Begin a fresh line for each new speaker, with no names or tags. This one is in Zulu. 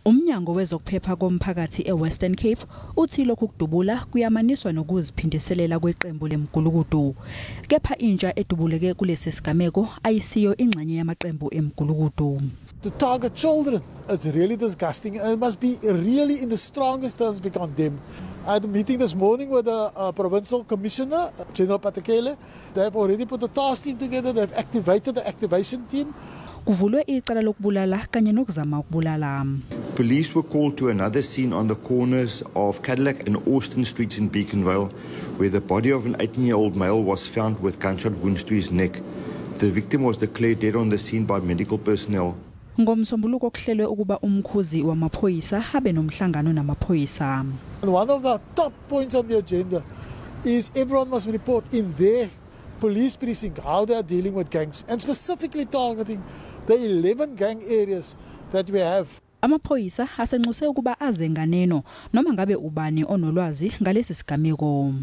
Umnyango wezokuphepha komphakathi eWestern Cape uthi lokhu kudubula kuyamaniswa nokuziphindiselela kweqembu lemigulukudu. Kepha intsha edubuleke kulesigameko ayisiyo ingxenye yamaqembu emigulukudu.
To target children, it's really disgusting and it must be really in the strongest terms be condemned. I had a meeting this morning with the provincial commissioner, General Patekele. They have already put a task team together, they have activated the activation team.
Kuvulwe icala lokubulala kanye nokuzama ukubulala.
Police were called to another scene on the corners of Cadillac and Austin Streets in Beaconville, where the body of an 18-year-old male was found with gunshot wounds to his neck. The victim was declared dead on the scene by medical personnel.
Ngomsombuluko kuhlelwe ukuba umkhuzi wamaphoyisa habe nomhlangano namaphoyisa.
And one of the top points on the agenda is everyone must report in their police precinct how they are dealing with gangs and specifically targeting the 11 gang areas that we have.
Amaphoyisa asenxuse ukuba azenganeno noma ngabe ubani onolwazi ngalesi sigameko.